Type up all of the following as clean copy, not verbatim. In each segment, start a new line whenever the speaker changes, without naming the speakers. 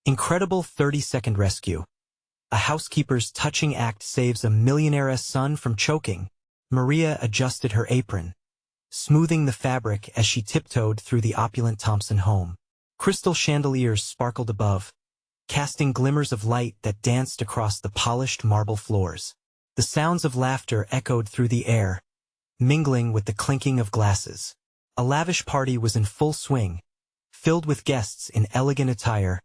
Incredible 30-second rescue. A housekeeper's touching act saves a millionaire's son from choking. Maria adjusted her apron, smoothing the fabric as she tiptoed through the opulent Thompson home. Crystal chandeliers sparkled above, casting glimmers of light that danced across the polished marble floors. The sounds of laughter echoed through the air, mingling with the clinking of glasses. A lavish party was in full swing, filled with guests in elegant attire,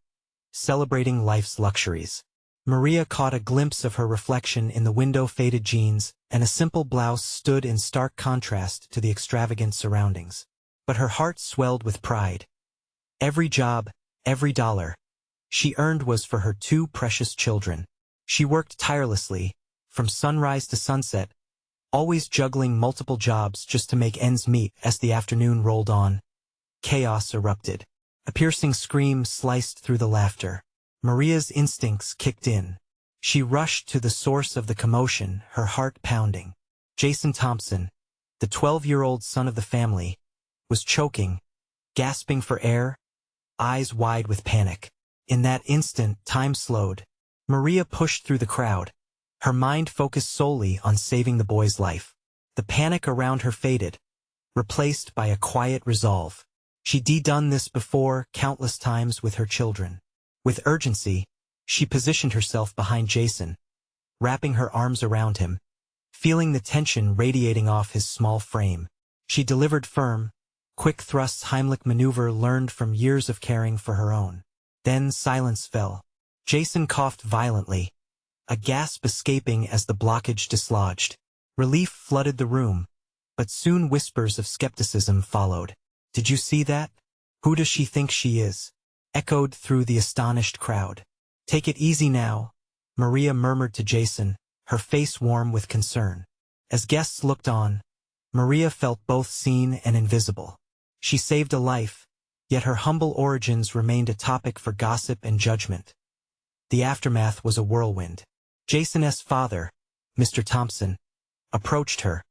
celebrating life's luxuries. Maria caught a glimpse of her reflection in the window-faded jeans, and a simple blouse stood in stark contrast to the extravagant surroundings. But her heart swelled with pride. Every job, every dollar she earned was for her two precious children. She worked tirelessly, from sunrise to sunset, always juggling multiple jobs just to make ends meet. As the afternoon rolled on, chaos erupted. A piercing scream sliced through the laughter. Maria's instincts kicked in. She rushed to the source of the commotion, her heart pounding. Jason Thompson, the 12-year-old son of the family, was choking, gasping for air, eyes wide with panic. In that instant, time slowed. Maria pushed through the crowd, her mind focused solely on saving the boy's life. The panic around her faded, replaced by a quiet resolve. She'd done this before countless times with her children. With urgency, she positioned herself behind Jason, wrapping her arms around him, feeling the tension radiating off his small frame. She delivered firm, quick thrusts, Heimlich maneuver learned from years of caring for her own. Then silence fell. Jason coughed violently, a gasp escaping as the blockage dislodged. Relief flooded the room, but soon whispers of skepticism followed. "Did you see that? Who does she think she is?" echoed through the astonished crowd. "Take it easy now," Maria murmured to Jason, her face warm with concern. As guests looked on, Maria felt both seen and invisible. She saved a life, yet her humble origins remained a topic for gossip and judgment. The aftermath was a whirlwind. Jason's father, Mr. Thompson, approached her,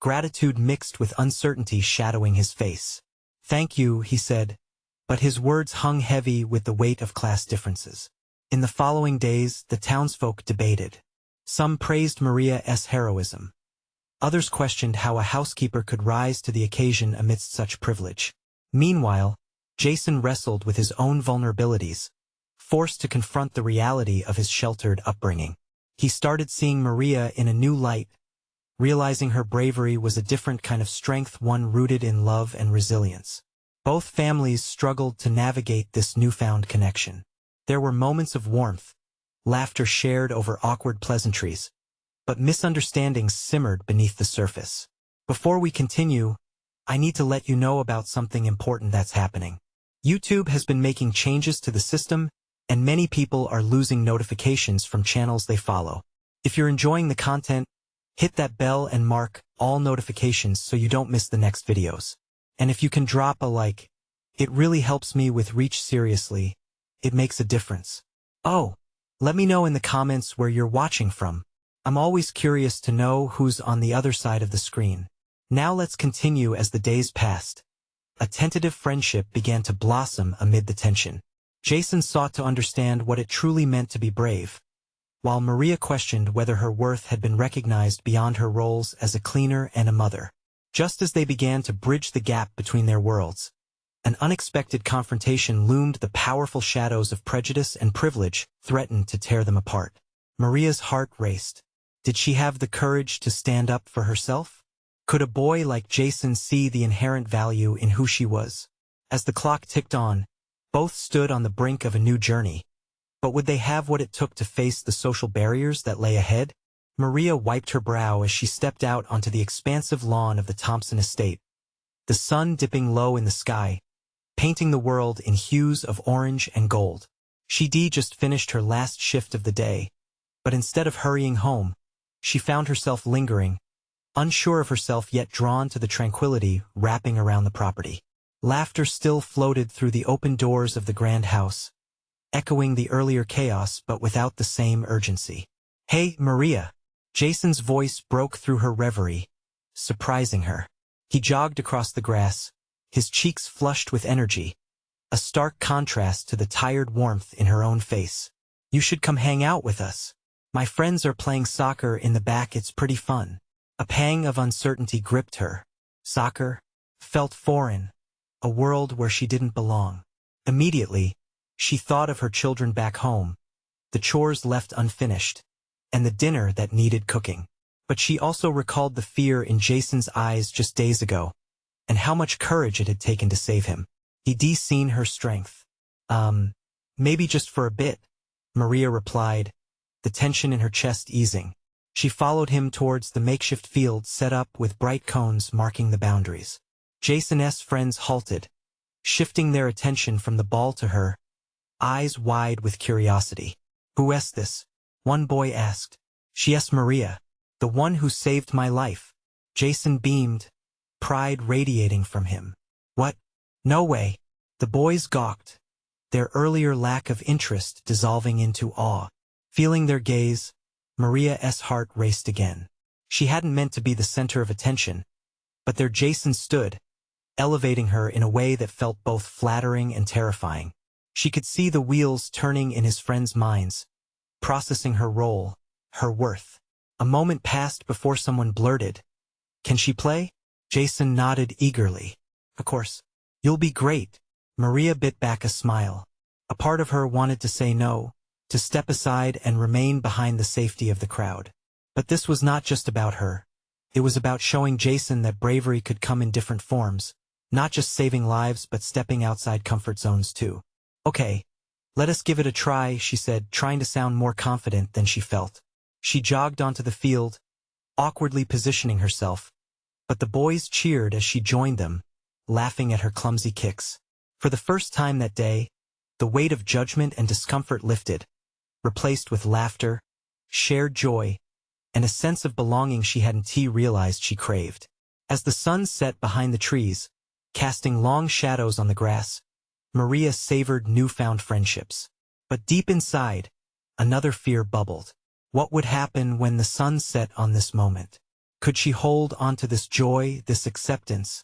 gratitude mixed with uncertainty shadowing his face. "Thank you," he said, but his words hung heavy with the weight of class differences. In the following days, the townsfolk debated. Some praised Maria's heroism. Others questioned how a housekeeper could rise to the occasion amidst such privilege. Meanwhile, Jason wrestled with his own vulnerabilities, forced to confront the reality of his sheltered upbringing. He started seeing Maria in a new light, realizing her bravery was a different kind of strength, one rooted in love and resilience. Both families struggled to navigate this newfound connection. There were moments of warmth, laughter shared over awkward pleasantries, but misunderstandings simmered beneath the surface. Before we continue, I need to let you know about something important that's happening. YouTube has been making changes to the system, and many people are losing notifications from channels they follow. If you're enjoying the content, hit that bell and mark all notifications so you don't miss the next videos. And if you can drop a like, it really helps me with reach. Seriously, it makes a difference. Oh, let me know in the comments where you're watching from. I'm always curious to know who's on the other side of the screen. Now let's continue. As the days passed, a tentative friendship began to blossom amid the tension. Jason sought to understand what it truly meant to be brave, while Maria questioned whether her worth had been recognized beyond her roles as a cleaner and a mother. Just as they began to bridge the gap between their worlds, an unexpected confrontation loomed. The powerful shadows of prejudice and privilege threatened to tear them apart. Maria's heart raced. Did she have the courage to stand up for herself? Could a boy like Jason see the inherent value in who she was? As the clock ticked on, both stood on the brink of a new journey. But would they have what it took to face the social barriers that lay ahead? Maria wiped her brow as she stepped out onto the expansive lawn of the Thompson estate, the sun dipping low in the sky, painting the world in hues of orange and gold. She'd just finished her last shift of the day, but instead of hurrying home, she found herself lingering, unsure of herself yet drawn to the tranquility wrapping around the property. Laughter still floated through the open doors of the grand house, echoing the earlier chaos but without the same urgency. "Hey, Maria!" Jason's voice broke through her reverie, surprising her. He jogged across the grass, his cheeks flushed with energy, a stark contrast to the tired warmth in her own face. You should come hang out with us. My friends are playing soccer in the back, it's pretty fun. A pang of uncertainty gripped her. Soccer? Felt foreign. A world where she didn't belong. Immediately, she thought of her children back home, the chores left unfinished, and the dinner that needed cooking. But she also recalled the fear in Jason's eyes just days ago, and how much courage it had taken to save him. He'd seen her strength. Maybe just for a bit, Maria replied, the tension in her chest easing. She followed him towards the makeshift field set up with bright cones marking the boundaries. Jason's friends halted, shifting their attention from the ball to her, eyes wide with curiosity. Who is this? One boy asked. She asked Maria, the one who saved my life. Jason beamed, pride radiating from him. What? No way. The boys gawked, their earlier lack of interest dissolving into awe. Feeling their gaze, Maria's heart raced again. She hadn't meant to be the center of attention, but there Jason stood, elevating her in a way that felt both flattering and terrifying. She could see the wheels turning in his friends' minds, processing her role, her worth. A moment passed before someone blurted, "Can she play?" Jason nodded eagerly. "Of course. You'll be great." Maria bit back a smile. A part of her wanted to say no, to step aside and remain behind the safety of the crowd. But this was not just about her. It was about showing Jason that bravery could come in different forms, not just saving lives but stepping outside comfort zones too. "Okay, let us give it a try," she said, trying to sound more confident than she felt. She jogged onto the field, awkwardly positioning herself, but the boys cheered as she joined them, laughing at her clumsy kicks. For the first time that day, the weight of judgment and discomfort lifted, replaced with laughter, shared joy, and a sense of belonging she hadn't realized she craved. As the sun set behind the trees, casting long shadows on the grass, Maria savored newfound friendships. But deep inside, another fear bubbled. What would happen when the sun set on this moment? Could she hold onto this joy, this acceptance,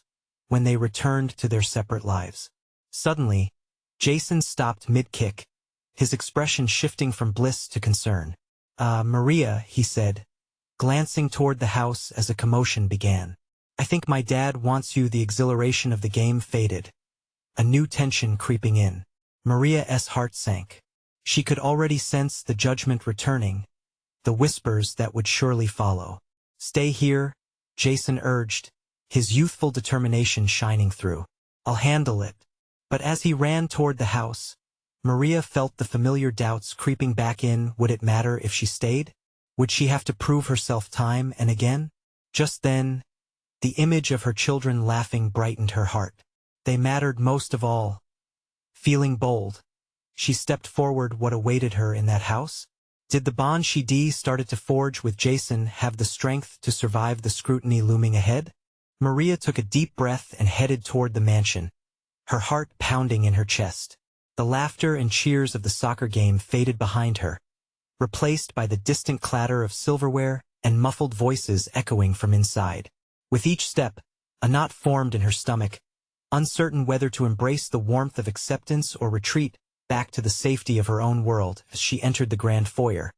when they returned to their separate lives? Suddenly, Jason stopped mid-kick, his expression shifting from bliss to concern. Maria," he said, glancing toward the house as a commotion began. "I think my dad wants you." The exhilaration of the game faded, a new tension creeping in. Maria's heart sank. She could already sense the judgment returning, the whispers that would surely follow. "Stay here," Jason urged, his youthful determination shining through. "I'll handle it." But as he ran toward the house, Maria felt the familiar doubts creeping back in. Would it matter if she stayed? Would she have to prove herself time and again? Just then, the image of her children laughing brightened her heart. They mattered most of all. Feeling bold, she stepped forward. What awaited her in that house? Did the bond she started to forge with Jason have the strength to survive the scrutiny looming ahead? Maria took a deep breath and headed toward the mansion, her heart pounding in her chest. The laughter and cheers of the soccer game faded behind her, replaced by the distant clatter of silverware and muffled voices echoing from inside. With each step, a knot formed in her stomach, uncertain whether to embrace the warmth of acceptance or retreat back to the safety of her own world. As she entered the grand foyer,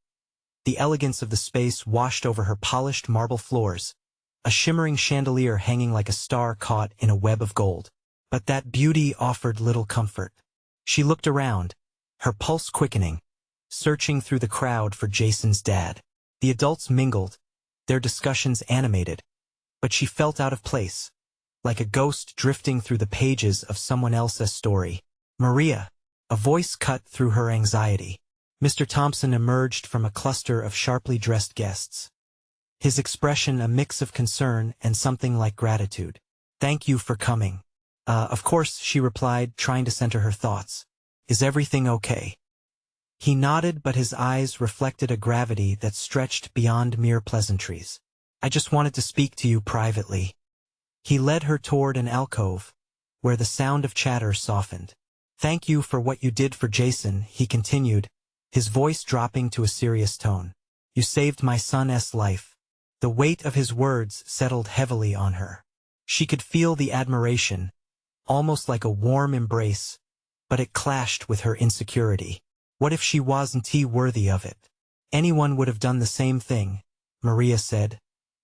the elegance of the space washed over her polished marble floors, a shimmering chandelier hanging like a star caught in a web of gold. But that beauty offered little comfort. She looked around, her pulse quickening, searching through the crowd for Jason's dad. The adults mingled, their discussions animated, but she felt out of place, like a ghost drifting through the pages of someone else's story. "Maria," a voice cut through her anxiety. Mr. Thompson emerged from a cluster of sharply dressed guests, his expression a mix of concern and something like gratitude. "Thank you for coming." Of course," she replied, trying to center her thoughts. "Is everything okay?" He nodded, but his eyes reflected a gravity that stretched beyond mere pleasantries. "I just wanted to speak to you privately." He led her toward an alcove, where the sound of chatter softened. "Thank you for what you did for Jason," he continued, his voice dropping to a serious tone. "You saved my son's life." The weight of his words settled heavily on her. She could feel the admiration, almost like a warm embrace, but it clashed with her insecurity. What if she wasn't worthy of it? Anyone would have done the same thing, Maria said,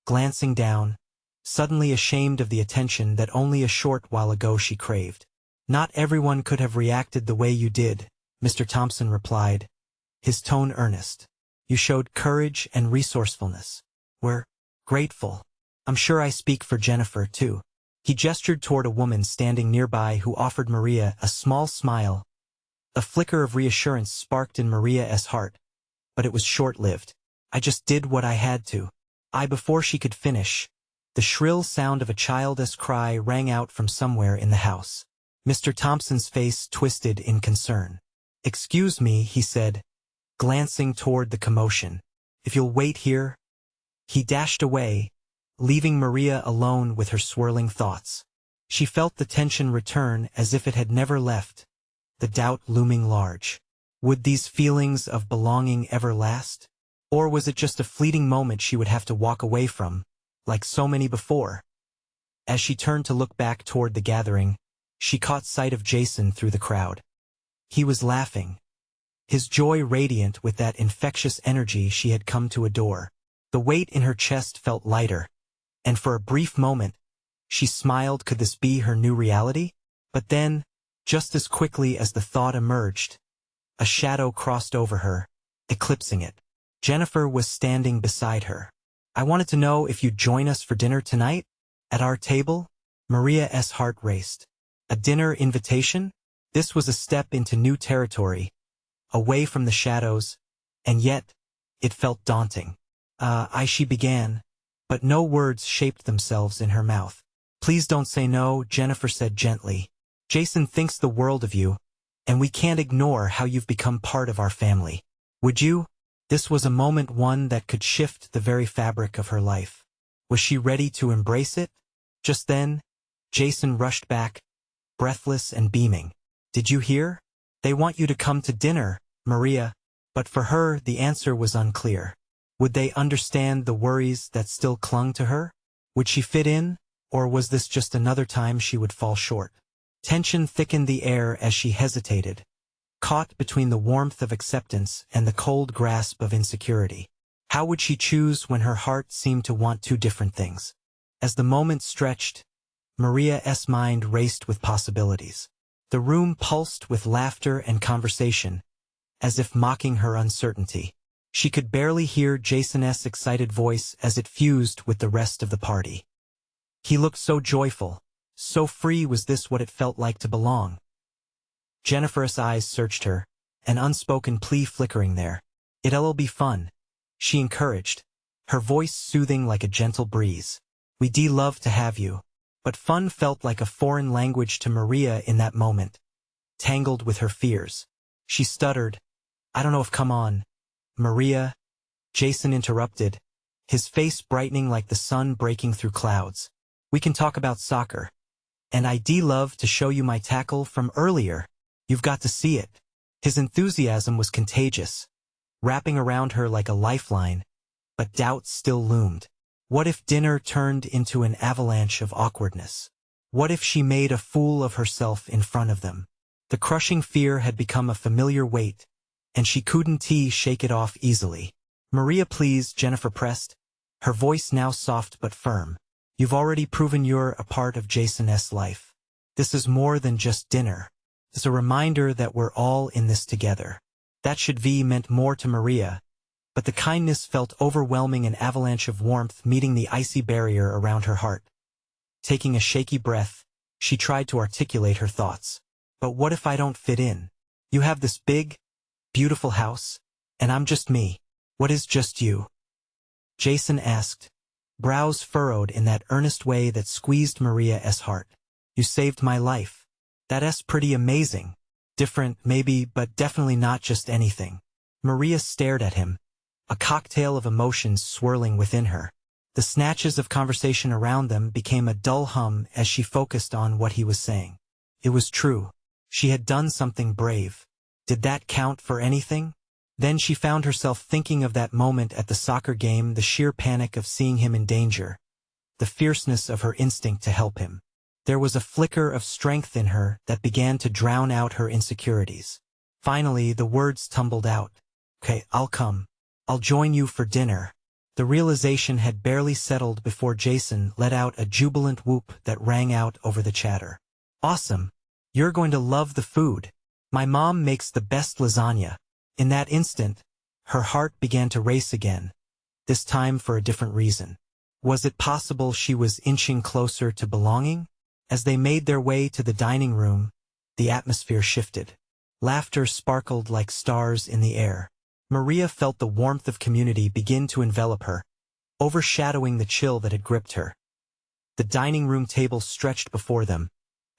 glancing down, suddenly ashamed of the attention that only a short while ago she craved. Not everyone could have reacted the way you did, Mr. Thompson replied, his tone earnest. You showed courage and resourcefulness. We're grateful. I'm sure I speak for Jennifer, too. He gestured toward a woman standing nearby who offered Maria a small smile. A flicker of reassurance sparked in Maria's heart, but it was short-lived. I just did what I had to. Before she could finish, the shrill sound of a child's cry rang out from somewhere in the house. Mr. Thompson's face twisted in concern. Excuse me, he said, glancing toward the commotion. If you'll wait here. He dashed away, leaving Maria alone with her swirling thoughts. She felt the tension return as if it had never left, the doubt looming large. Would these feelings of belonging ever last? Or was it just a fleeting moment she would have to walk away from, like so many before? As she turned to look back toward the gathering, she caught sight of Jason through the crowd. He was laughing, his joy radiant with that infectious energy she had come to adore. The weight in her chest felt lighter, and for a brief moment, she smiled. Could this be her new reality? But then, just as quickly as the thought emerged, a shadow crossed over her, eclipsing it. Jennifer was standing beside her. I wanted to know if you'd join us for dinner tonight? At our table? Maria's heart raced. A dinner invitation? This was a step into new territory, away from the shadows, and yet, it felt daunting. She began, but no words shaped themselves in her mouth. Please don't say no, Jennifer said gently. Jason thinks the world of you, and we can't ignore how you've become part of our family. Would you? This was a moment, one that could shift the very fabric of her life. Was she ready to embrace it? Just then, Jason rushed back, breathless and beaming. Did you hear? They want you to come to dinner, Maria. But for her, the answer was unclear. Would they understand the worries that still clung to her? Would she fit in, or was this just another time she would fall short? Tension thickened the air as she hesitated, caught between the warmth of acceptance and the cold grasp of insecurity. How would she choose when her heart seemed to want two different things? As the moment stretched, Maria's mind raced with possibilities. The room pulsed with laughter and conversation, as if mocking her uncertainty. She could barely hear Jason's excited voice as it fused with the rest of the party. He looked so joyful, so free. Was this what it felt like to belong? Jennifer's eyes searched her, an unspoken plea flickering there. It'll be fun, she encouraged, her voice soothing like a gentle breeze. We'd love to have you. But fun felt like a foreign language to Maria in that moment, tangled with her fears. She stuttered, I don't know if come on. Maria, Jason interrupted, his face brightening like the sun breaking through clouds. We can talk about soccer. And I'd love to show you my tackle from earlier. You've got to see it. His enthusiasm was contagious, wrapping around her like a lifeline, but doubt still loomed. What if dinner turned into an avalanche of awkwardness? What if she made a fool of herself in front of them? The crushing fear had become a familiar weight, and she couldn't shake it off easily. Maria, please, Jennifer pressed, her voice now soft but firm. You've already proven you're a part of Jason's life. This is more than just dinner. It's a reminder that we're all in this together. That should be meant more to Maria, but the kindness felt overwhelming, an avalanche of warmth meeting the icy barrier around her heart. Taking a shaky breath, she tried to articulate her thoughts. But what if I don't fit in? You have this big, beautiful house, and I'm just me. What is just you? Jason asked, brows furrowed in that earnest way that squeezed Maria's heart. You saved my life. That's pretty amazing. Different, maybe, but definitely not just anything. Maria stared at him, a cocktail of emotions swirling within her. The snatches of conversation around them became a dull hum as she focused on what he was saying. It was true. She had done something brave. Did that count for anything? Then she found herself thinking of that moment at the soccer game, the sheer panic of seeing him in danger, the fierceness of her instinct to help him. There was a flicker of strength in her that began to drown out her insecurities. Finally, the words tumbled out. "Okay, I'll come. I'll join you for dinner." The realization had barely settled before Jason let out a jubilant whoop that rang out over the chatter. "Awesome! You're going to love the food. My mom makes the best lasagna." In that instant, her heart began to race again, this time for a different reason. Was it possible she was inching closer to belonging? As they made their way to the dining room, the atmosphere shifted. Laughter sparkled like stars in the air. Maria felt the warmth of community begin to envelop her, overshadowing the chill that had gripped her. The dining room table stretched before them,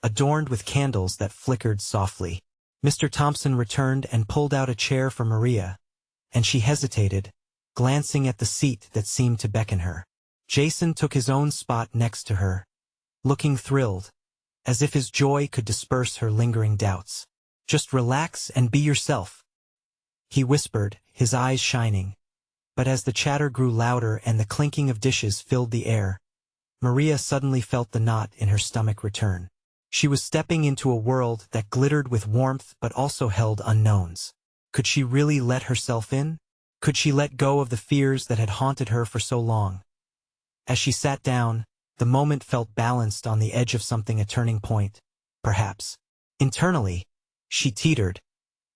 adorned with candles that flickered softly. Mr. Thompson returned and pulled out a chair for Maria, and she hesitated, glancing at the seat that seemed to beckon her. Jason took his own spot next to her, looking thrilled, as if his joy could disperse her lingering doubts. "Just relax and be yourself," he whispered, his eyes shining. But as the chatter grew louder and the clinking of dishes filled the air, Maria suddenly felt the knot in her stomach return. She was stepping into a world that glittered with warmth but also held unknowns. Could she really let herself in? Could she let go of the fears that had haunted her for so long? As she sat down, the moment felt balanced on the edge of something, a turning point, perhaps. Internally, she teetered,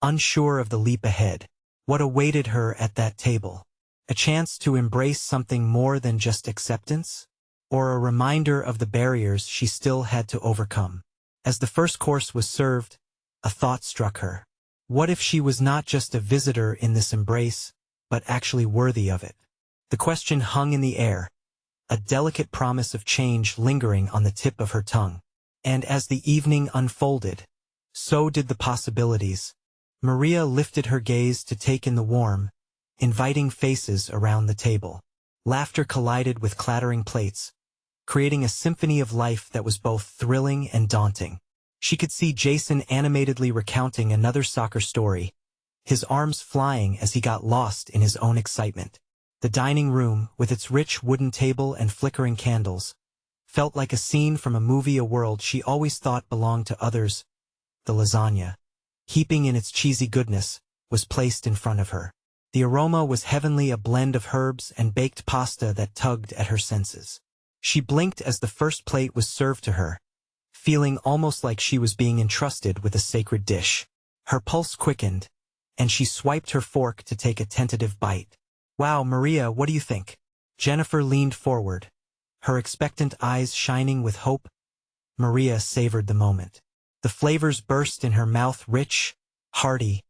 unsure of the leap ahead. What awaited her at that table? A chance to embrace something more than just acceptance? Or a reminder of the barriers she still had to overcome? As the first course was served, a thought struck her. What if she was not just a visitor in this embrace, but actually worthy of it? The question hung in the air, a delicate promise of change lingering on the tip of her tongue. And as the evening unfolded, so did the possibilities. Maria lifted her gaze to take in the warm, inviting faces around the table. Laughter collided with clattering plates, creating a symphony of life that was both thrilling and daunting. She could see Jason animatedly recounting another soccer story, his arms flying as he got lost in his own excitement. The dining room, with its rich wooden table and flickering candles, felt like a scene from a movie, a world she always thought belonged to others. The lasagna, heaping in its cheesy goodness, was placed in front of her. The aroma was heavenly, a blend of herbs and baked pasta that tugged at her senses. She blinked as the first plate was served to her, feeling almost like she was being entrusted with a sacred dish. Her pulse quickened, and she swiped her fork to take a tentative bite. "Wow, Maria, what do you think?" Jennifer leaned forward, her expectant eyes shining with hope. Maria savored the moment. The flavors burst in her mouth, rich, hearty,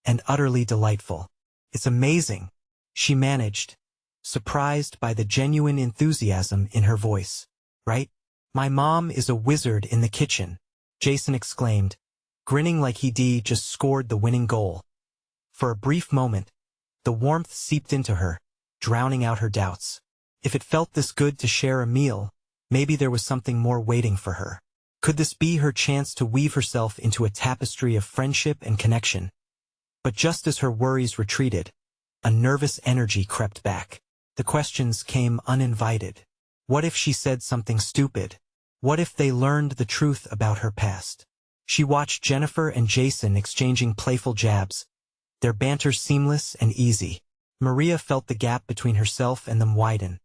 and utterly delightful. "It's amazing," she managed, surprised by the genuine enthusiasm in her voice. "Right? My mom is a wizard in the kitchen," Jason exclaimed, grinning like he'd just scored the winning goal. For a brief moment, the warmth seeped into her, drowning out her doubts. If it felt this good to share a meal, maybe there was something more waiting for her. Could this be her chance to weave herself into a tapestry of friendship and connection? But just as her worries retreated, a nervous energy crept back. The questions came uninvited. What if she said something stupid? What if they learned the truth about her past? She watched Jennifer and Jason exchanging playful jabs, their banter seamless and easy. Maria felt the gap between herself and them widen,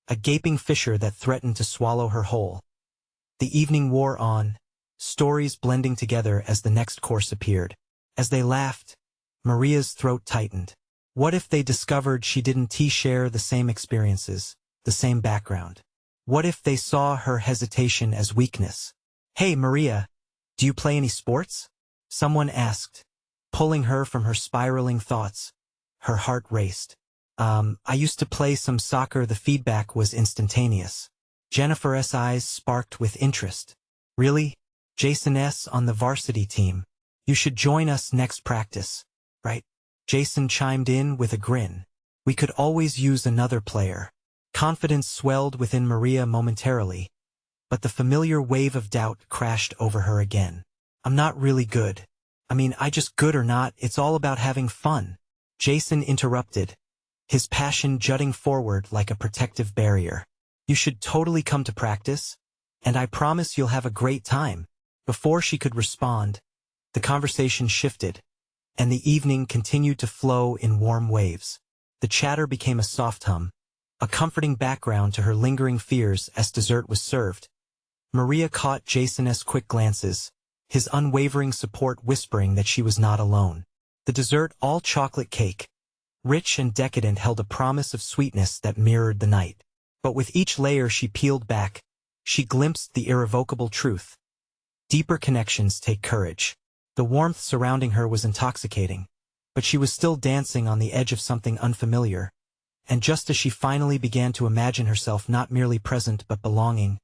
a gaping fissure that threatened to swallow her whole. The evening wore on, stories blending together as the next course appeared. As they laughed, Maria's throat tightened. What if they discovered she didn't share the same experiences, the same background? What if they saw her hesitation as weakness? "Hey, Maria, do you play any sports?" someone asked, pulling her from her spiraling thoughts. Her heart raced. I used to play some soccer." The feedback was instantaneous. Jennifer's eyes sparked with interest. "Really? Jason's on the varsity team. You should join us next practice, right?" Jason chimed in with a grin. "We could always use another player." Confidence swelled within Maria momentarily, but the familiar wave of doubt crashed over her again. "I'm not really good. I just good or not, it's all about having fun," Jason interrupted, his passion jutting forward like a protective barrier. "You should totally come to practice. And I promise you'll have a great time. Before she could respond, the conversation shifted, and the evening continued to flow in warm waves. The chatter became a soft hum, a comforting background to her lingering fears as dessert was served. Maria caught Jason's quick glances, his unwavering support whispering that she was not alone. The dessert, all chocolate cake, rich and decadent, held a promise of sweetness that mirrored the night. But with each layer she peeled back, she glimpsed the irrevocable truth. Deeper connections take courage. The warmth surrounding her was intoxicating, but she was still dancing on the edge of something unfamiliar. And just as she finally began to imagine herself not merely present but belonging,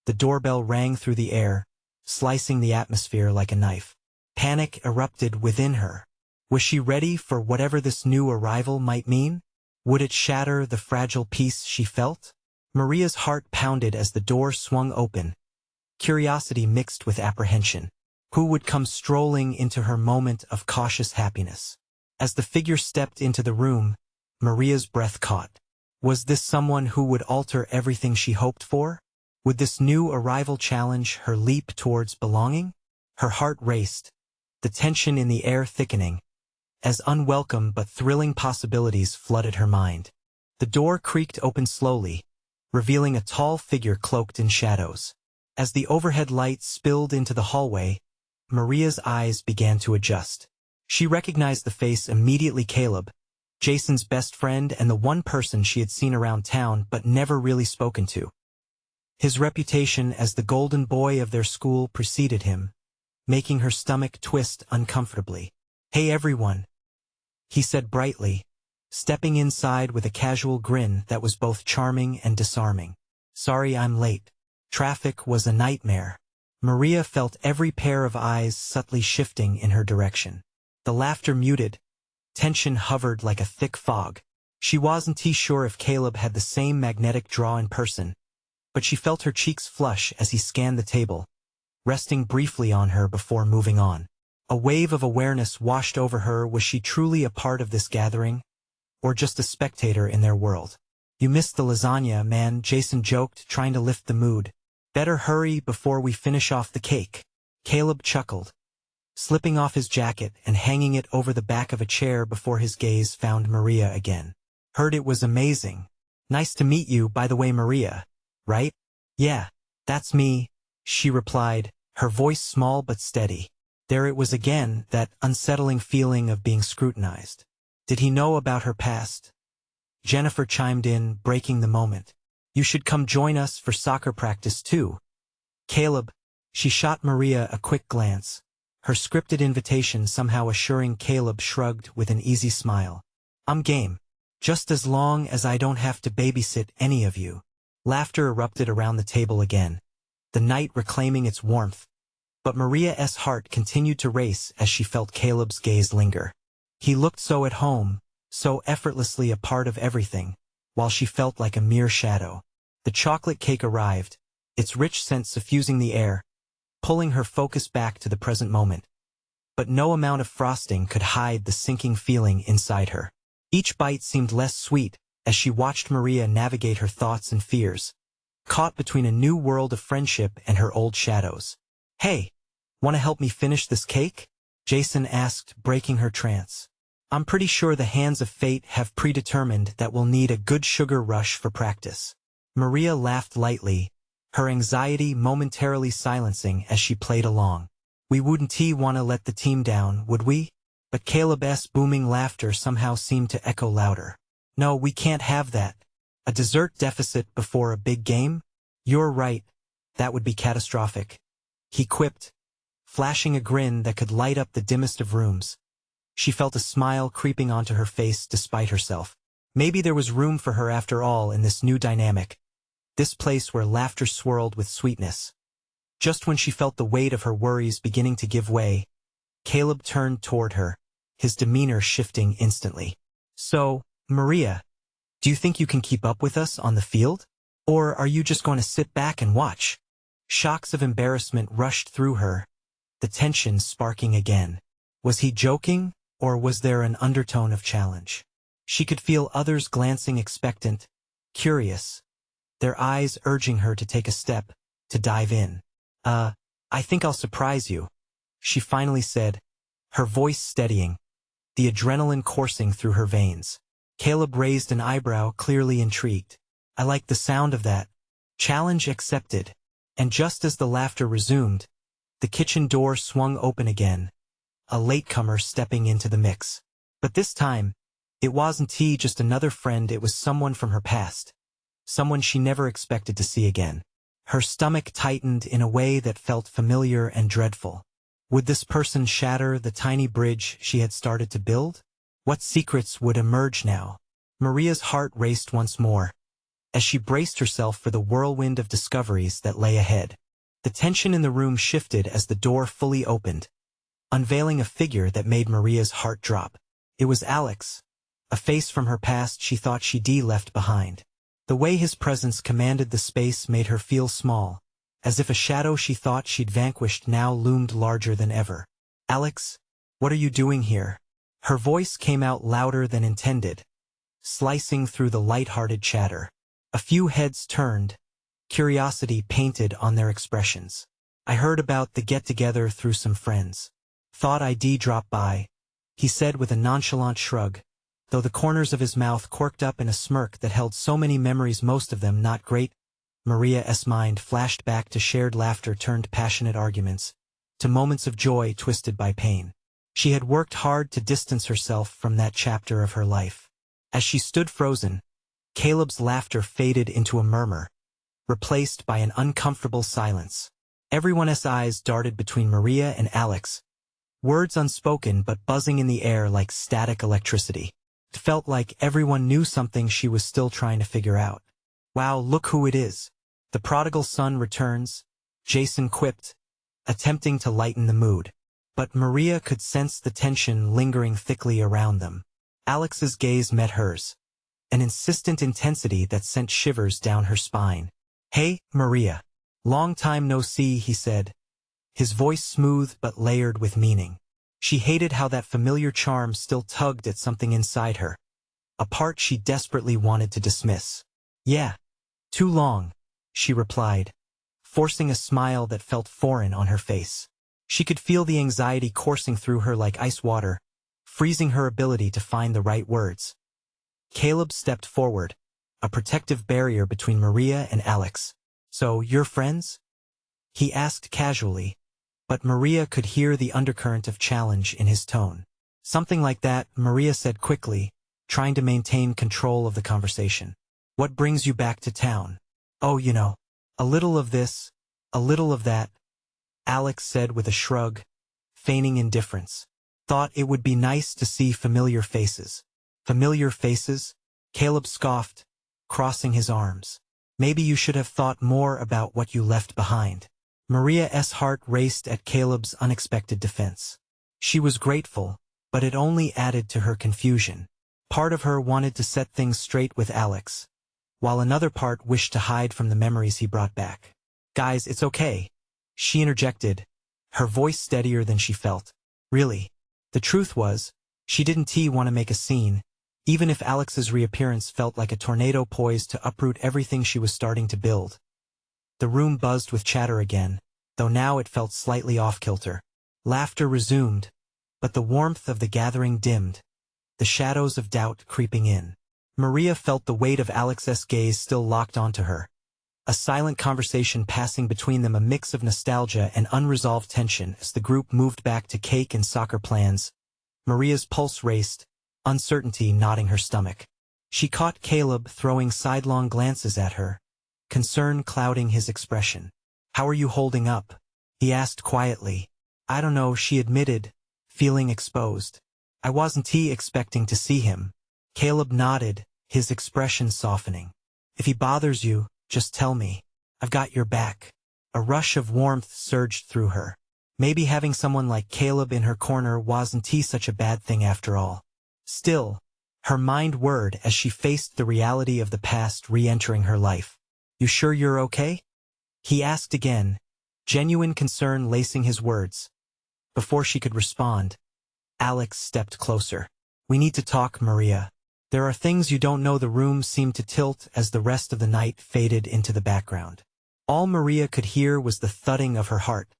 the doorbell rang through the air, slicing the atmosphere like a knife. Panic erupted within her. Was she ready for whatever this new arrival might mean? Would it shatter the fragile peace she felt? Maria's heart pounded as the door swung open, curiosity mixed with apprehension. Who would come strolling into her moment of cautious happiness? As the figure stepped into the room, Maria's breath caught. Was this someone who would alter everything she hoped for? Would this new arrival challenge her leap towards belonging? Her heart raced, the tension in the air thickening, as unwelcome but thrilling possibilities flooded her mind. The door creaked open slowly, revealing a tall figure cloaked in shadows. As the overhead light spilled into the hallway, Maria's eyes began to adjust. She recognized the face immediately: Caleb, Jason's best friend and the one person she had seen around town but never really spoken to. His reputation as the golden boy of their school preceded him, making her stomach twist uncomfortably. "Hey everyone," he said brightly, stepping inside with a casual grin that was both charming and disarming. "Sorry I'm late. Traffic was a nightmare." Maria felt every pair of eyes subtly shifting in her direction. The laughter muted. Tension hovered like a thick fog. She wasn't sure if Caleb had the same magnetic draw in person, but she felt her cheeks flush as he scanned the table, resting briefly on her before moving on. A wave of awareness washed over her. Was she truly a part of this gathering, or just a spectator in their world? "You missed the lasagna, man," Jason joked, trying to lift the mood. "Better hurry before we finish off the cake." Caleb chuckled, slipping off his jacket and hanging it over the back of a chair before his gaze found Maria again. "Heard it was amazing. Nice to meet you, by the way, Maria, right?" "Yeah, that's me," she replied, her voice small but steady. There it was again, that unsettling feeling of being scrutinized. Did he know about her past? Jennifer chimed in, breaking the moment. "You should come join us for soccer practice too." "Caleb," she shot Maria a quick glance, her scripted invitation somehow assuring. Caleb shrugged with an easy smile. "I'm game. Just as long as I don't have to babysit any of you." Laughter erupted around the table again, the night reclaiming its warmth. But Maria's heart continued to race as she felt Caleb's gaze linger. He looked so at home, so effortlessly a part of everything, while she felt like a mere shadow. The chocolate cake arrived, its rich scent suffusing the air, pulling her focus back to the present moment. But no amount of frosting could hide the sinking feeling inside her. Each bite seemed less sweet as she watched Maria navigate her thoughts and fears, caught between a new world of friendship and her old shadows. "Hey, want to help me finish this cake?" Jason asked, breaking her trance. "I'm pretty sure the hands of fate have predetermined that we'll need a good sugar rush for practice." Maria laughed lightly, her anxiety momentarily silencing as she played along. "We wouldn't want to let the team down, would we?" But Caleb's booming laughter somehow seemed to echo louder. "No, we can't have that. A dessert deficit before a big game? You're right, that would be catastrophic," he quipped, flashing a grin that could light up the dimmest of rooms. She felt a smile creeping onto her face despite herself. Maybe there was room for her after all in this new dynamic, this place where laughter swirled with sweetness. Just when she felt the weight of her worries beginning to give way, Caleb turned toward her, his demeanor shifting instantly. "So, Maria, do you think you can keep up with us on the field? Or are you just going to sit back and watch?" Shocks of embarrassment rushed through her, the tension sparking again. Was he joking, or was there an undertone of challenge? She could feel others glancing expectant, curious, their eyes urging her to take a step. to dive in. I think I'll surprise you," she finally said, her voice steadying, the adrenaline coursing through her veins. Caleb raised an eyebrow, clearly intrigued. "I like the sound of that." Challenge accepted. And just as the laughter resumed, the kitchen door swung open again, a latecomer stepping into the mix. But this time, it wasn't just another friend, it was someone from her past. Someone she never expected to see again. Her stomach tightened in a way that felt familiar and dreadful. Would this person shatter the tiny bridge she had started to build? What secrets would emerge now? Maria's heart raced once more, as she braced herself for the whirlwind of discoveries that lay ahead. The tension in the room shifted as the door fully opened, unveiling a figure that made Maria's heart drop. It was Alex, a face from her past she thought she'd left behind. The way his presence commanded the space made her feel small, as if a shadow she thought she'd vanquished now loomed larger than ever. "Alex, what are you doing here?" Her voice came out louder than intended, slicing through the light-hearted chatter. A few heads turned, curiosity painted on their expressions. "I heard about the get-together through some friends. Thought I'd drop by," he said with a nonchalant shrug, though the corners of his mouth quirked up in a smirk that held so many memories, most of them not great. Maria's mind flashed back to shared laughter turned passionate arguments, to moments of joy twisted by pain. She had worked hard to distance herself from that chapter of her life. As she stood frozen, Caleb's laughter faded into a murmur, replaced by an uncomfortable silence. Everyone's eyes darted between Maria and Alex, words unspoken but buzzing in the air like static electricity. It felt like everyone knew something she was still trying to figure out. "Wow, look who it is. The prodigal son returns," Jason quipped, attempting to lighten the mood. But Maria could sense the tension lingering thickly around them. Alex's gaze met hers, an insistent intensity that sent shivers down her spine. "Hey, Maria. Long time no see," he said, his voice smooth but layered with meaning. She hated how that familiar charm still tugged at something inside her, a part she desperately wanted to dismiss. "Yeah. Too long," she replied, forcing a smile that felt foreign on her face. She could feel the anxiety coursing through her like ice water, freezing her ability to find the right words. Caleb stepped forward, a protective barrier between Maria and Alex. "So, you're friends?" he asked casually, but Maria could hear the undercurrent of challenge in his tone. "Something like that," Maria said quickly, trying to maintain control of the conversation. "What brings you back to town?" "Oh, a little of this, a little of that," Alex said with a shrug, feigning indifference. "Thought it would be nice to see familiar faces." "Familiar faces?" Caleb scoffed, crossing his arms. "Maybe you should have thought more about what you left behind." Maria's heart raced at Caleb's unexpected defense. She was grateful, but it only added to her confusion. Part of her wanted to set things straight with Alex, while another part wished to hide from the memories he brought back. "Guys, it's okay," she interjected, her voice steadier than she felt. Really, the truth was, she didn't want to make a scene, even if Alex's reappearance felt like a tornado poised to uproot everything she was starting to build. The room buzzed with chatter again, though now it felt slightly off-kilter. Laughter resumed, but the warmth of the gathering dimmed, the shadows of doubt creeping in. Maria felt the weight of Alex's gaze still locked onto her, a silent conversation passing between them, a mix of nostalgia and unresolved tension as the group moved back to cake and soccer plans. Maria's pulse raced, uncertainty knotting her stomach. She caught Caleb throwing sidelong glances at her, concern clouding his expression. "How are you holding up?" he asked quietly. "I don't know," she admitted, feeling exposed. "I wasn't expecting to see him." Caleb nodded, his expression softening. "If he bothers you, just tell me. I've got your back." A rush of warmth surged through her. Maybe having someone like Caleb in her corner wasn't such a bad thing after all. Still, her mind whirred as she faced the reality of the past re-entering her life. "You sure you're okay?" he asked again, genuine concern lacing his words. Before she could respond, Alex stepped closer. "We need to talk, Maria. There are things you don't know." The room seemed to tilt as the rest of the night faded into the background. All Maria could hear was the thudding of her heart,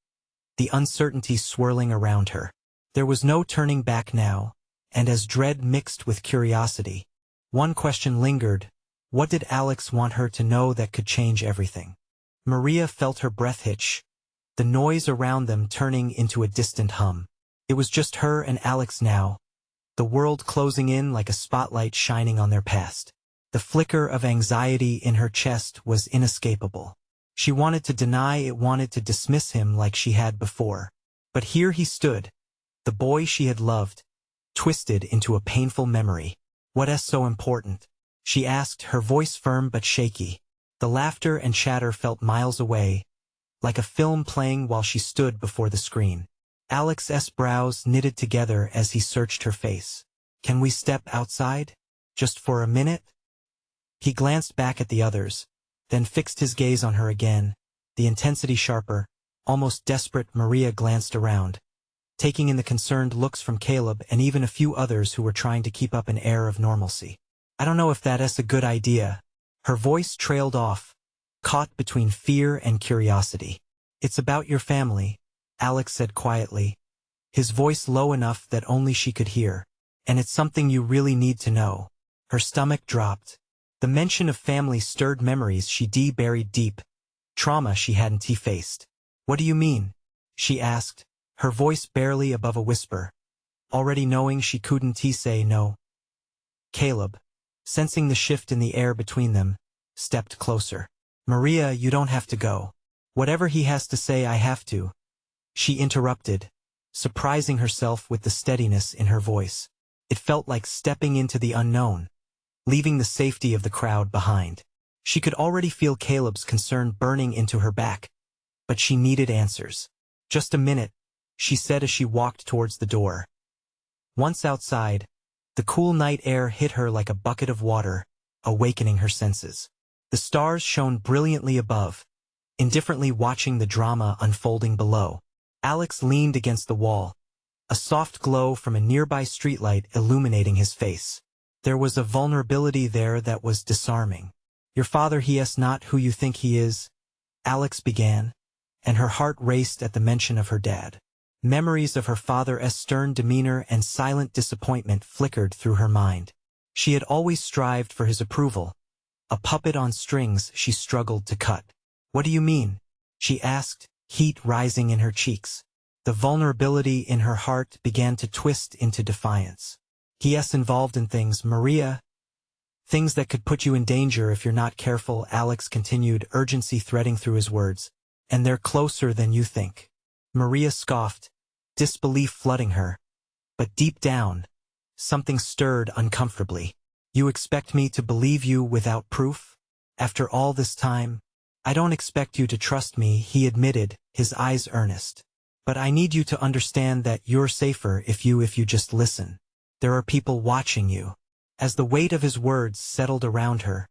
the uncertainty swirling around her. There was no turning back now, and as dread mixed with curiosity, one question lingered: what did Alex want her to know that could change everything? Maria felt her breath hitch, the noise around them turning into a distant hum. It was just her and Alex now, the world closing in like a spotlight shining on their past. The flicker of anxiety in her chest was inescapable. She wanted to deny it, wanted to dismiss him like she had before. But here he stood, the boy she had loved, twisted into a painful memory. "What is so important?" she asked, her voice firm but shaky. The laughter and chatter felt miles away, like a film playing while she stood before the screen. Alex's brows knitted together as he searched her face. "Can we step outside? Just for a minute?" He glanced back at the others, then fixed his gaze on her again, the intensity sharper, almost desperate. Maria glanced around, taking in the concerned looks from Caleb and even a few others who were trying to keep up an air of normalcy. "I don't know if that is a good idea." Her voice trailed off, caught between fear and curiosity. "It's about your family," Alex said quietly, his voice low enough that only she could hear. "And it's something you really need to know." Her stomach dropped. The mention of family stirred memories she'd buried deep, trauma she hadn't faced. "What do you mean?" she asked, her voice barely above a whisper, already knowing she couldn't say no. Caleb, sensing the shift in the air between them, stepped closer. "Maria, you don't have to go. Whatever he has to say, I have to," she interrupted, surprising herself with the steadiness in her voice. It felt like stepping into the unknown, leaving the safety of the crowd behind. She could already feel Caleb's concern burning into her back, but she needed answers. "Just a minute," she said as she walked towards the door. Once outside, the cool night air hit her like a bucket of water, awakening her senses. The stars shone brilliantly above, indifferently watching the drama unfolding below. Alex leaned against the wall, a soft glow from a nearby streetlight illuminating his face. There was a vulnerability there that was disarming. "Your father, he is not who you think he is," Alex began, and her heart raced at the mention of her dad. Memories of her father's stern demeanor and silent disappointment flickered through her mind. She had always strived for his approval, a puppet on strings she struggled to cut. "What do you mean?" she asked, heat rising in her cheeks. The vulnerability in her heart began to twist into defiance. "He is involved in things, Maria. Things that could put you in danger if you're not careful," Alex continued, urgency threading through his words. "And they're closer than you think." Maria scoffed, disbelief flooding her. But deep down, something stirred uncomfortably. "You expect me to believe you without proof? After all this time?" "I don't expect you to trust me," he admitted, his eyes earnest. "But I need you to understand that you're safer if you just listen. There are people watching you." As the weight of his words settled around her,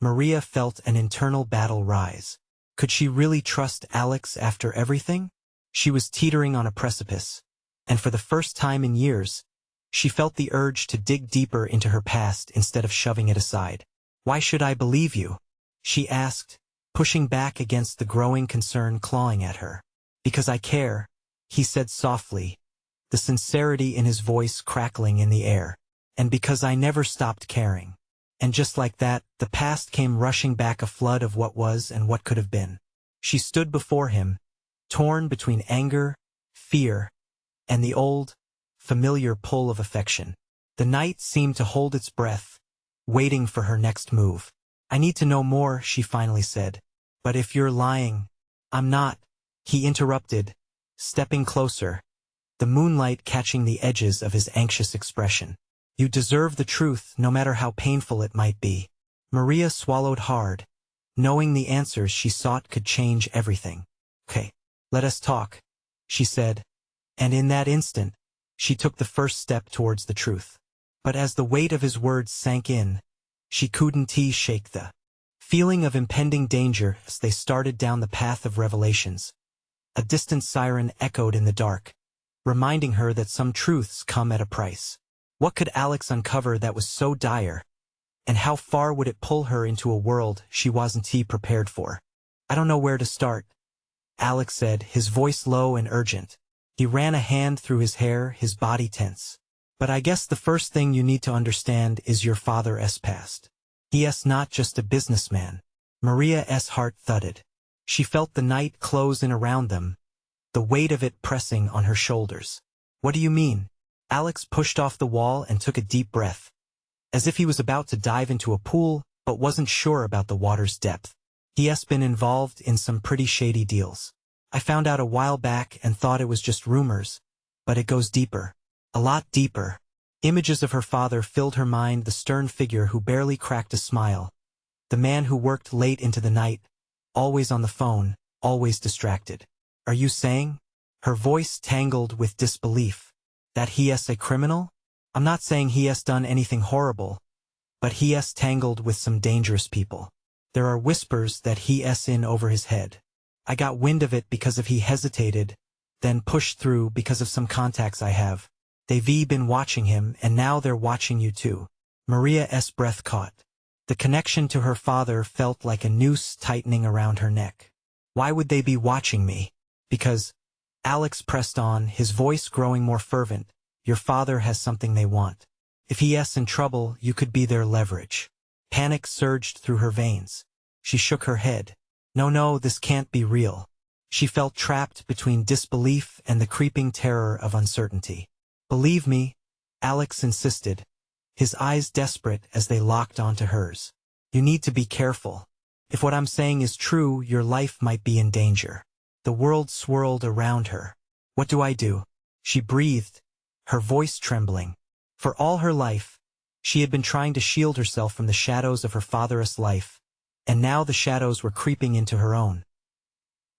Maria felt an internal battle rise. Could she really trust Alex after everything? She was teetering on a precipice, and for the first time in years, she felt the urge to dig deeper into her past instead of shoving it aside. "Why should I believe you?" she asked, pushing back against the growing concern clawing at her. "Because I care," he said softly, the sincerity in his voice crackling in the air. "And because I never stopped caring." And just like that, the past came rushing back, a flood of what was and what could have been. She stood before him, torn between anger, fear, and the old, familiar pull of affection. The night seemed to hold its breath, waiting for her next move. "I need to know more," she finally said. "But if you're lying—" "I'm not," he interrupted, stepping closer, the moonlight catching the edges of his anxious expression. "You deserve the truth, no matter how painful it might be." Maria swallowed hard, knowing the answers she sought could change everything. "Okay, let us talk," she said, and in that instant, she took the first step towards the truth. But as the weight of his words sank in, she couldn't shake the feeling of impending danger as they started down the path of revelations. A distant siren echoed in the dark, reminding her that some truths come at a price. What could Alex uncover that was so dire? And how far would it pull her into a world she wasn't prepared for? I don't know where to start, Alex said, his voice low and urgent. He ran a hand through his hair, his body tense. But I guess the first thing you need to understand is your father's past. He's not just a businessman. Maria's heart thudded. She felt the night close in around them, the weight of it pressing on her shoulders. What do you mean? Alex pushed off the wall and took a deep breath, as if he was about to dive into a pool, but wasn't sure about the water's depth. He's been involved in some pretty shady deals. I found out a while back and thought it was just rumors, but it goes deeper. A lot deeper. Images of her father filled her mind, the stern figure who barely cracked a smile. The man who worked late into the night, always on the phone, always distracted. Are you saying? Her voice tangled with disbelief. That he's a criminal? I'm not saying he's done anything horrible, but he's tangled with some dangerous people. There are whispers that he's in over his head. I got wind of it because he hesitated, then pushed through because of some contacts I have. They've been watching him, and now they're watching you too. Maria's breath caught. The connection to her father felt like a noose tightening around her neck. Why would they be watching me? Because, Alex pressed on, his voice growing more fervent, your father has something they want. If he's in trouble, you could be their leverage. Panic surged through her veins. She shook her head. No, this can't be real. She felt trapped between disbelief and the creeping terror of uncertainty. Believe me, Alex insisted, his eyes desperate as they locked onto hers. You need to be careful. If what I'm saying is true, your life might be in danger. The world swirled around her. What do I do? She breathed, her voice trembling. For all her life, she had been trying to shield herself from the shadows of her father's life, and now the shadows were creeping into her own.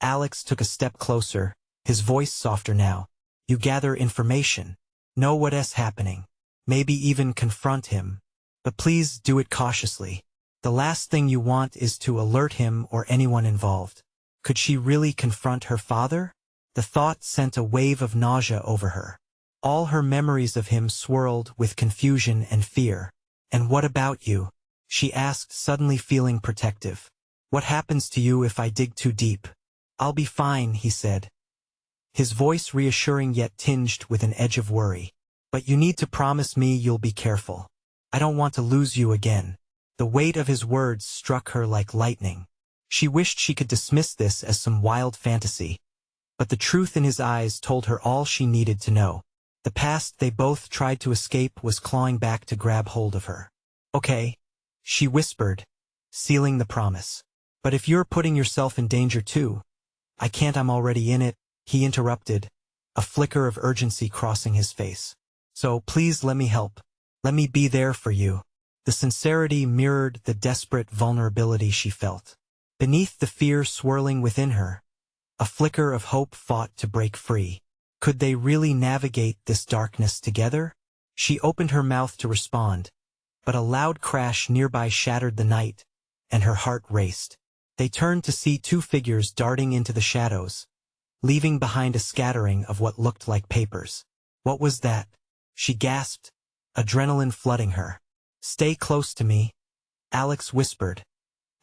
Alex took a step closer, his voice softer now. You gather information. Know what's happening. Maybe even confront him. But please do it cautiously. The last thing you want is to alert him or anyone involved. Could she really confront her father? The thought sent a wave of nausea over her. All her memories of him swirled with confusion and fear. And what about you? She asked, suddenly feeling protective. What happens to you if I dig too deep? I'll be fine, he said, his voice reassuring yet tinged with an edge of worry. But you need to promise me you'll be careful. I don't want to lose you again. The weight of his words struck her like lightning. She wished she could dismiss this as some wild fantasy. But the truth in his eyes told her all she needed to know. The past they both tried to escape was clawing back to grab hold of her. Okay, she whispered, sealing the promise. But if you're putting yourself in danger too, I can't, I'm already in it, he interrupted, a flicker of urgency crossing his face. So please let me help. Let me be there for you. The sincerity mirrored the desperate vulnerability she felt. Beneath the fear swirling within her, a flicker of hope fought to break free. Could they really navigate this darkness together? She opened her mouth to respond, but a loud crash nearby shattered the night, and her heart raced. They turned to see two figures darting into the shadows, leaving behind a scattering of what looked like papers. What was that? She gasped, adrenaline flooding her. Stay close to me, Alex whispered,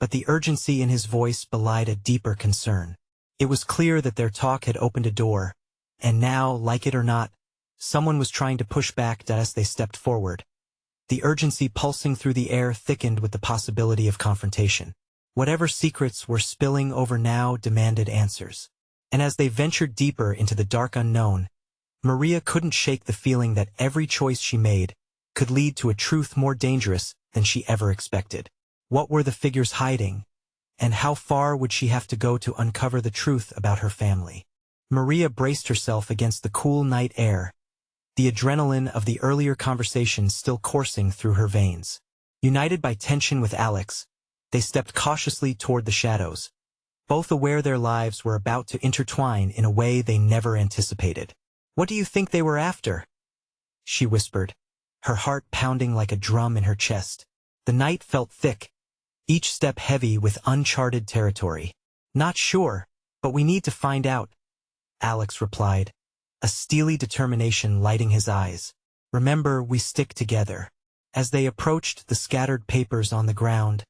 but the urgency in his voice belied a deeper concern. It was clear that their talk had opened a door, and now, like it or not, someone was trying to push back as they stepped forward. The urgency pulsing through the air thickened with the possibility of confrontation. Whatever secrets were spilling over now demanded answers. And as they ventured deeper into the dark unknown, Maria couldn't shake the feeling that every choice she made could lead to a truth more dangerous than she ever expected. What were the figures hiding? And how far would she have to go to uncover the truth about her family? Maria braced herself against the cool night air, the adrenaline of the earlier conversation still coursing through her veins. United by tension with Alex, they stepped cautiously toward the shadows, both aware their lives were about to intertwine in a way they never anticipated. What do you think they were after? She whispered, her heart pounding like a drum in her chest. The night felt thick, each step heavy with uncharted territory. Not sure, but we need to find out, Alex replied, a steely determination lighting his eyes. Remember, we stick together. As they approached the scattered papers on the ground,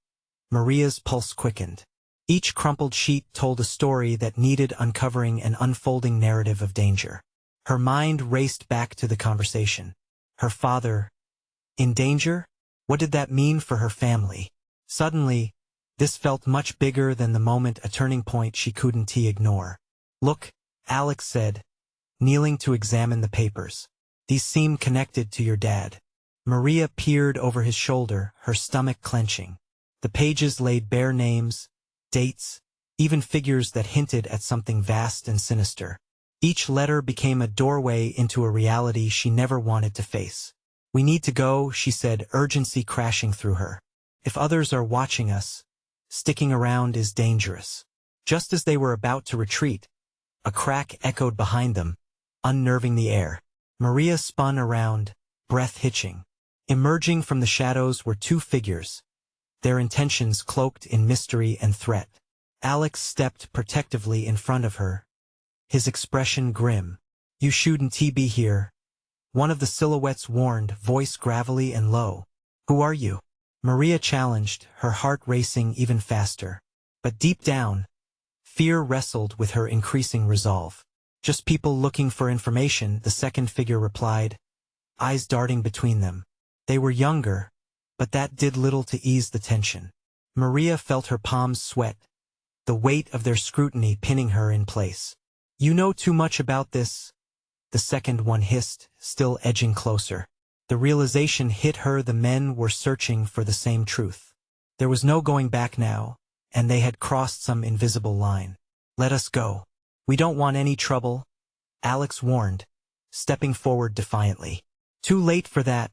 Maria's pulse quickened. Each crumpled sheet told a story that needed uncovering, an unfolding narrative of danger. Her mind raced back to the conversation. Her father, in danger? What did that mean for her family? Suddenly, this felt much bigger than the moment, a turning point she couldn't ignore. "Look," Alex said, kneeling to examine the papers. "These seem connected to your dad." Maria peered over his shoulder, her stomach clenching. The pages laid bare names, dates, even figures that hinted at something vast and sinister. Each letter became a doorway into a reality she never wanted to face. "We need to go," she said, urgency crashing through her. "If others are watching us, sticking around is dangerous." Just as they were about to retreat, a crack echoed behind them, unnerving the air. Maria spun around, breath hitching. Emerging from the shadows were two figures, their intentions cloaked in mystery and threat. Alex stepped protectively in front of her, his expression grim. "You shouldn't be here," one of the silhouettes warned, voice gravelly and low. "Who are you?" Maria challenged, her heart racing even faster. But deep down, fear wrestled with her increasing resolve. "Just people looking for information," the second figure replied, eyes darting between them. They were younger, but that did little to ease the tension. Maria felt her palms sweat, the weight of their scrutiny pinning her in place. "You know too much about this," the second one hissed, still edging closer. The realization hit her, the men were searching for the same truth. There was no going back now, and they had crossed some invisible line. "Let us go. We don't want any trouble," Alex warned, stepping forward defiantly. "Too late for that,"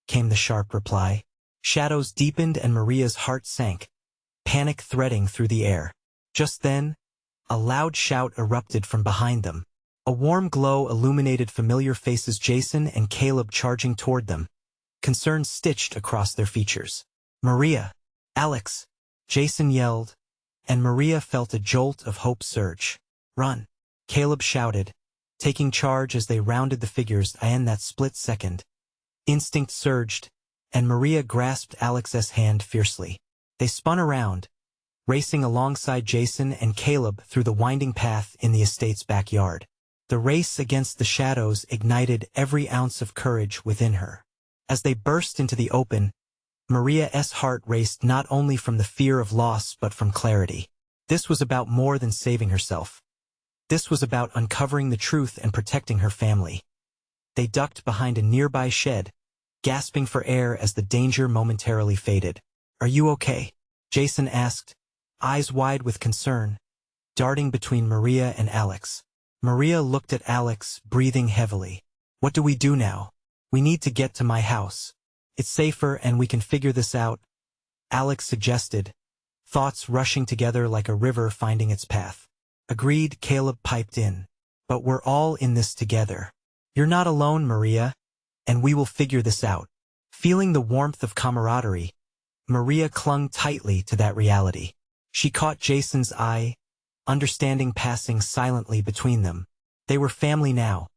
came the sharp reply. Shadows deepened and Maria's heart sank, panic threading through the air. Just then, a loud shout erupted from behind them. A warm glow illuminated familiar faces, Jason and Caleb charging toward them, concern stitched across their features. "Maria! Alex!" Jason yelled, and Maria felt a jolt of hope surge. "Run!" Caleb shouted, taking charge as they rounded the figures. In that split second, instinct surged, and Maria grasped Alex's hand fiercely. They spun around, racing alongside Jason and Caleb through the winding path in the estate's backyard. The race against the shadows ignited every ounce of courage within her. As they burst into the open, Maria's heart raced, not only from the fear of loss but from clarity. This was about more than saving herself. This was about uncovering the truth and protecting her family. They ducked behind a nearby shed, gasping for air as the danger momentarily faded. "Are you okay?" Jason asked, eyes wide with concern, darting between Maria and Alex. Maria looked at Alex, breathing heavily. "What do we do now?" "We need to get to my house. It's safer and we can figure this out," Alex suggested, thoughts rushing together like a river finding its path. "Agreed," Caleb piped in. "But we're all in this together. You're not alone, Maria, and we will figure this out." Feeling the warmth of camaraderie, Maria clung tightly to that reality. She caught Jason's eye, understanding passing silently between them. They were family now,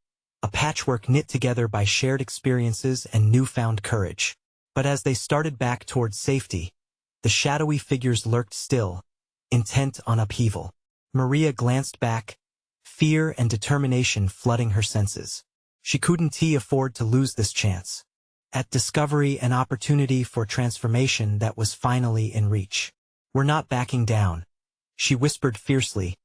a patchwork knit together by shared experiences and newfound courage. But as they started back towards safety, the shadowy figures lurked still, intent on upheaval. Maria glanced back, fear and determination flooding her senses. She couldn't afford to lose this chance. At discovery, an opportunity for transformation that was finally in reach. "We're not backing down," she whispered fiercely,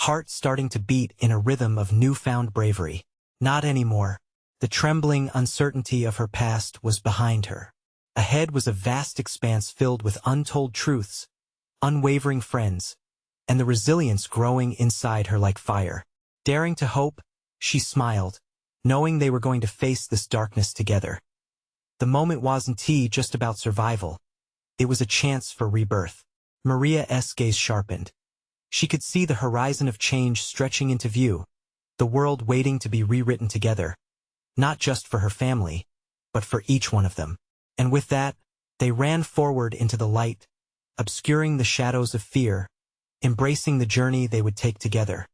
heart starting to beat in a rhythm of newfound bravery. Not anymore. The trembling uncertainty of her past was behind her. Ahead was a vast expanse filled with untold truths, unwavering friends, and the resilience growing inside her like fire. Daring to hope, she smiled, knowing they were going to face this darkness together. The moment wasn't just about survival. It was a chance for rebirth. Maria's gaze sharpened. She could see the horizon of change stretching into view, the world waiting to be rewritten together, not just for her family, but for each one of them. And with that, they ran forward into the light, obscuring the shadows of fear, embracing the journey they would take together.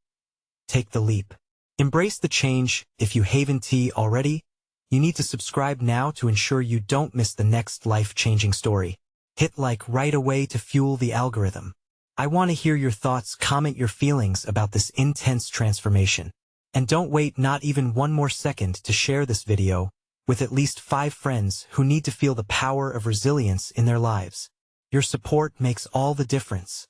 Take the leap. Embrace the change. If you haven't already, you need to subscribe now to ensure you don't miss the next life-changing story. Hit like right away to fuel the algorithm. I want to hear your thoughts. Comment your feelings about this intense transformation. And don't wait not even one more second to share this video with at least 5 friends who need to feel the power of resilience in their lives. Your support makes all the difference.